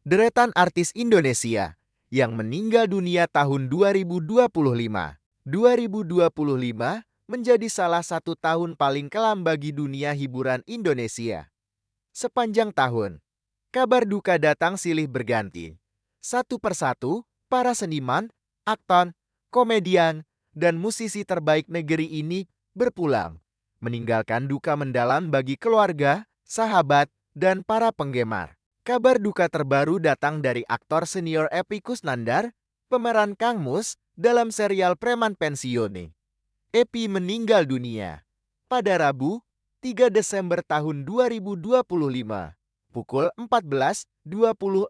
deretan artis Indonesia yang meninggal dunia tahun 2025. 2025 menjadi salah satu tahun paling kelam bagi dunia hiburan Indonesia. Sepanjang tahun, kabar duka datang silih berganti. Satu persatu, para seniman, aktor, komedian, dan musisi terbaik negeri ini berpulang, meninggalkan duka mendalam bagi keluarga, sahabat, dan para penggemar. Kabar duka terbaru datang dari aktor senior Epy Kusnandar, pemeran Kang Mus dalam serial Preman Pensiun. Epy meninggal dunia pada Rabu, 3 Desember tahun 2025, pukul 14.24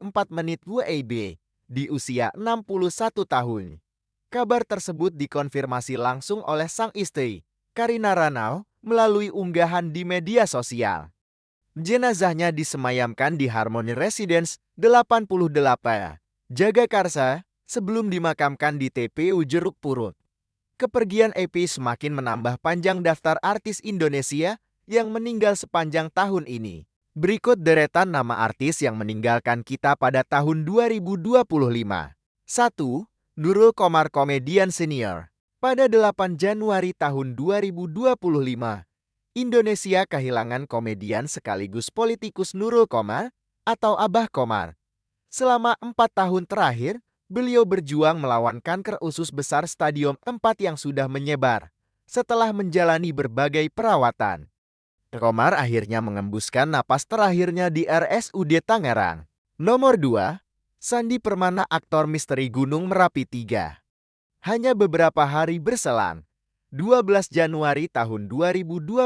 WIB, di usia 61 tahun. Kabar tersebut dikonfirmasi langsung oleh sang istri, Karina Ranau, melalui unggahan di media sosial. Jenazahnya disemayamkan di Harmony Residence 88, Jagakarsa, sebelum dimakamkan di TPU Jeruk Purut. Kepergian Epy semakin menambah panjang daftar artis Indonesia yang meninggal sepanjang tahun ini. Berikut deretan nama artis yang meninggalkan kita pada tahun 2025. 1. Nurul Qomar, komedian senior. Pada 8 Januari tahun 2025, Indonesia kehilangan komedian sekaligus politikus Nurul Qomar atau Abah Qomar. Selama 4 tahun terakhir, beliau berjuang melawan kanker usus besar stadium 4 yang sudah menyebar setelah menjalani berbagai perawatan. Qomar akhirnya mengembuskan napas terakhirnya di RSUD Tangerang. Nomor 2, Sandi Permana, aktor misteri Gunung Merapi 3. Hanya beberapa hari berselang, 12 Januari tahun 2025,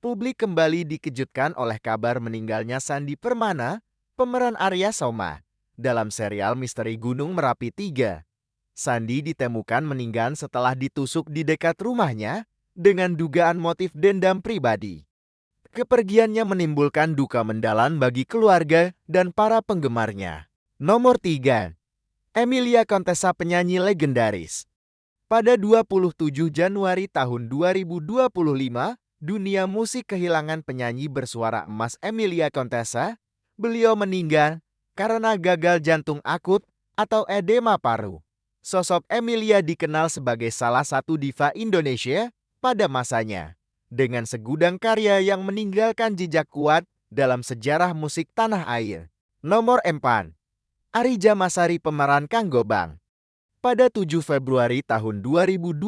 publik kembali dikejutkan oleh kabar meninggalnya Sandi Permana, pemeran Arya Soma, dalam serial misteri Gunung Merapi 3. Sandi ditemukan meninggal setelah ditusuk di dekat rumahnya dengan dugaan motif dendam pribadi. Kepergiannya menimbulkan duka mendalam bagi keluarga dan para penggemarnya. Nomor 3. Emilia Contessa, penyanyi legendaris. Pada 27 Januari tahun 2025, dunia musik kehilangan penyanyi bersuara emas Emilia Contessa. Beliau meninggal karena gagal jantung akut atau edema paru. Sosok Emilia dikenal sebagai salah satu diva Indonesia pada masanya, dengan segudang karya yang meninggalkan jejak kuat dalam sejarah musik tanah air. Nomor 4. Arija Masari, pemeran Kang Gobang. Pada 7 Februari tahun 2025,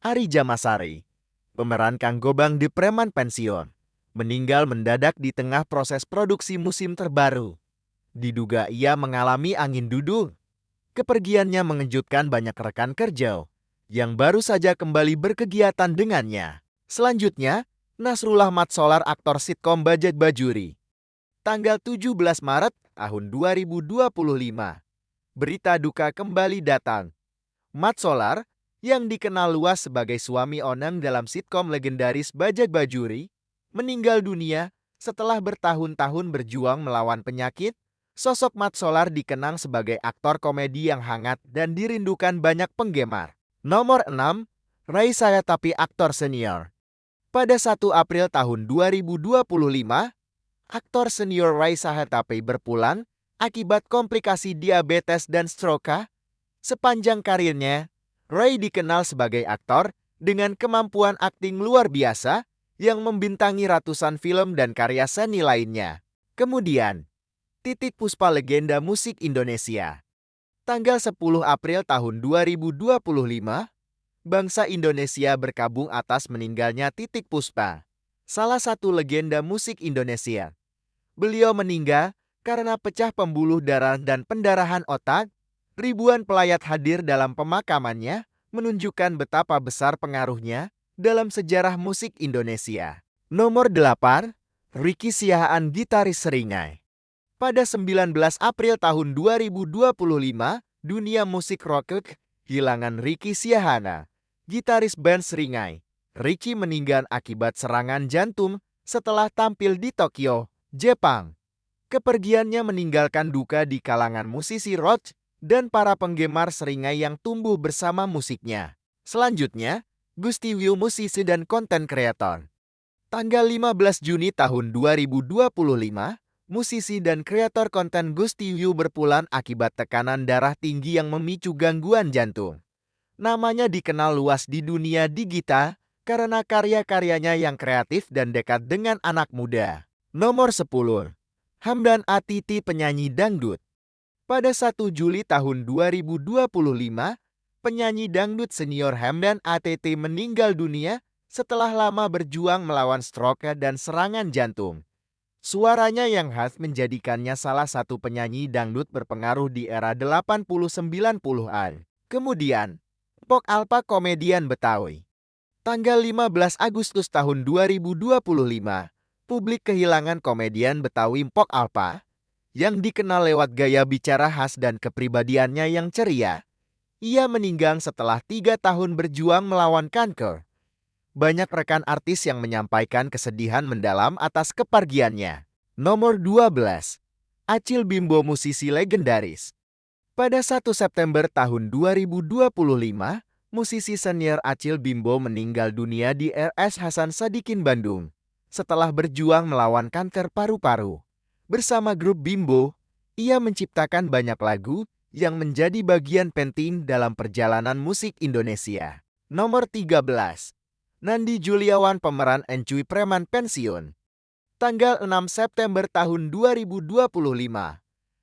Arija Masari, pemeran Kang Gobang di Preman Pensiun, meninggal mendadak di tengah proses produksi musim terbaru. Diduga ia mengalami angin dudul. Kepergiannya mengejutkan banyak rekan kerja yang baru saja kembali berkegiatan dengannya. Selanjutnya, Nasrullah Mat Solar, aktor sitkom Bajaj Bajuri. Tanggal 17 Maret tahun 2025. Berita duka kembali datang. Mat Solar, yang dikenal luas sebagai suami Oneng dalam sitkom legendaris Bajaj Bajuri, meninggal dunia setelah bertahun-tahun berjuang melawan penyakit. Sosok Mat Solar dikenang sebagai aktor komedi yang hangat dan dirindukan banyak penggemar. Nomor 6. Raisa Hatapi, aktor senior. Pada 1 April tahun 2025, aktor senior Raisa Hatapi berpulang akibat komplikasi diabetes dan stroke. Sepanjang karirnya, Ray dikenal sebagai aktor dengan kemampuan akting luar biasa yang membintangi ratusan film dan karya seni lainnya. Kemudian, Titiek Puspa, legenda musik Indonesia. Tanggal 10 April tahun 2025, bangsa Indonesia berkabung atas meninggalnya Titiek Puspa, salah satu legenda musik Indonesia. Beliau meninggal karena pecah pembuluh darah dan pendarahan otak. Ribuan pelayat hadir dalam pemakamannya, menunjukkan betapa besar pengaruhnya dalam sejarah musik Indonesia. Nomor 8. Ricky Siahaan, gitaris Seringai. Pada 19 April tahun 2025, dunia musik rock kehilangan Ricky Siahaan, gitaris band Seringai. Ricky meninggal akibat serangan jantung setelah tampil di Tokyo, Jepang. Kepergiannya meninggalkan duka di kalangan musisi rock dan para penggemar Seringai yang tumbuh bersama musiknya. Selanjutnya, Gusti Wiu, musisi dan konten kreator. Tanggal 15 Juni tahun 2025, musisi dan kreator konten Gusti Yu berpulang akibat tekanan darah tinggi yang memicu gangguan jantung. Namanya dikenal luas di dunia digital karena karya-karyanya yang kreatif dan dekat dengan anak muda. Nomor 10. Hamdan Atiti, penyanyi dangdut. Pada 1 Juli tahun 2025, penyanyi dangdut senior Hamdan Atiti meninggal dunia setelah lama berjuang melawan stroke dan serangan jantung. Suaranya yang khas menjadikannya salah satu penyanyi dangdut berpengaruh di era 80-90-an. Kemudian, Pok Alpa, komedian Betawi. Tanggal 15 Agustus tahun 2025, publik kehilangan komedian Betawi Pok Alpa, yang dikenal lewat gaya bicara khas dan kepribadiannya yang ceria. Ia meninggal setelah 3 tahun berjuang melawan kanker. Banyak rekan artis yang menyampaikan kesedihan mendalam atas kepergiannya. Nomor 12. Acil Bimbo, musisi legendaris. Pada 1 September tahun 2025, musisi senior Acil Bimbo meninggal dunia di RS Hasan Sadikin, Bandung, setelah berjuang melawan kanker paru-paru. Bersama grup Bimbo, ia menciptakan banyak lagu yang menjadi bagian penting dalam perjalanan musik Indonesia. Nomor 13. Nandi Juliawan, pemeran Encuy preman pensiun. Tanggal 6 September tahun 2025,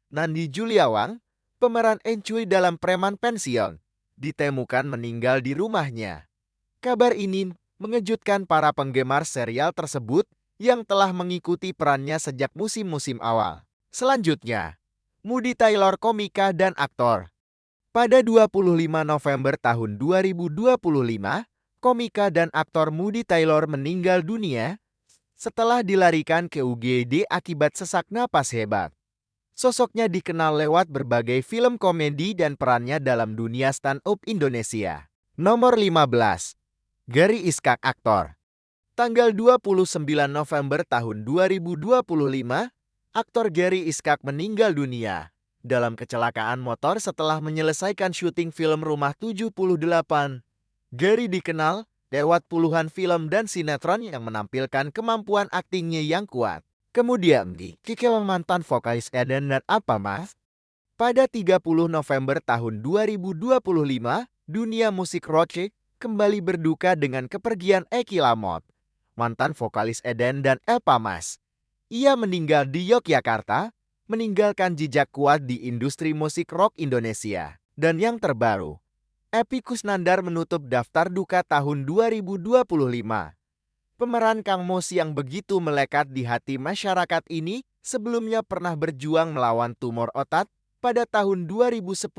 Nandi Juliawan, pemeran Encuy dalam Preman Pensiun, ditemukan meninggal di rumahnya. Kabar ini mengejutkan para penggemar serial tersebut yang telah mengikuti perannya sejak musim-musim awal. Selanjutnya, Moody Taylor, komika dan aktor. Pada 25 November tahun 2025, komika dan aktor Moody Taylor meninggal dunia setelah dilarikan ke UGD akibat sesak napas hebat. Sosoknya dikenal lewat berbagai film komedi dan perannya dalam dunia stand-up Indonesia. Nomor 15. Gary Iskak, aktor. Tanggal 29 November tahun 2025, aktor Gary Iskak meninggal dunia dalam kecelakaan motor setelah menyelesaikan syuting film Rumah 78. Gary dikenal lewat puluhan film dan sinetron yang menampilkan kemampuan aktingnya yang kuat. Kemudian dikikil mantan vokalis Eden dan Apa Mas. Pada 30 November tahun 2025, dunia musik rock kembali berduka dengan kepergian Eki Lamot, mantan vokalis Eden dan Apa Mas. Ia meninggal di Yogyakarta, meninggalkan jejak kuat di industri musik rock Indonesia. Dan yang terbaru, Epy Kusnandar menutup daftar duka tahun 2025. Pemeran Kang Mus yang begitu melekat di hati masyarakat ini sebelumnya pernah berjuang melawan tumor otak pada tahun 2010.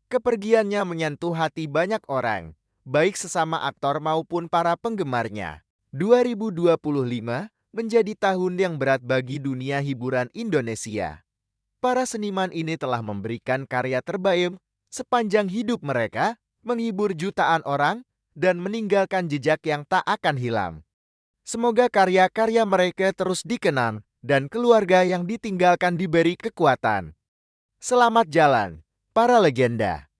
Kepergiannya menyentuh hati banyak orang, baik sesama aktor maupun para penggemarnya. 2025 menjadi tahun yang berat bagi dunia hiburan Indonesia. Para seniman ini telah memberikan karya terbaik sepanjang hidup mereka, menghibur jutaan orang, dan meninggalkan jejak yang tak akan hilang. Semoga karya-karya mereka terus dikenang, dan keluarga yang ditinggalkan diberi kekuatan. Selamat jalan, para legenda.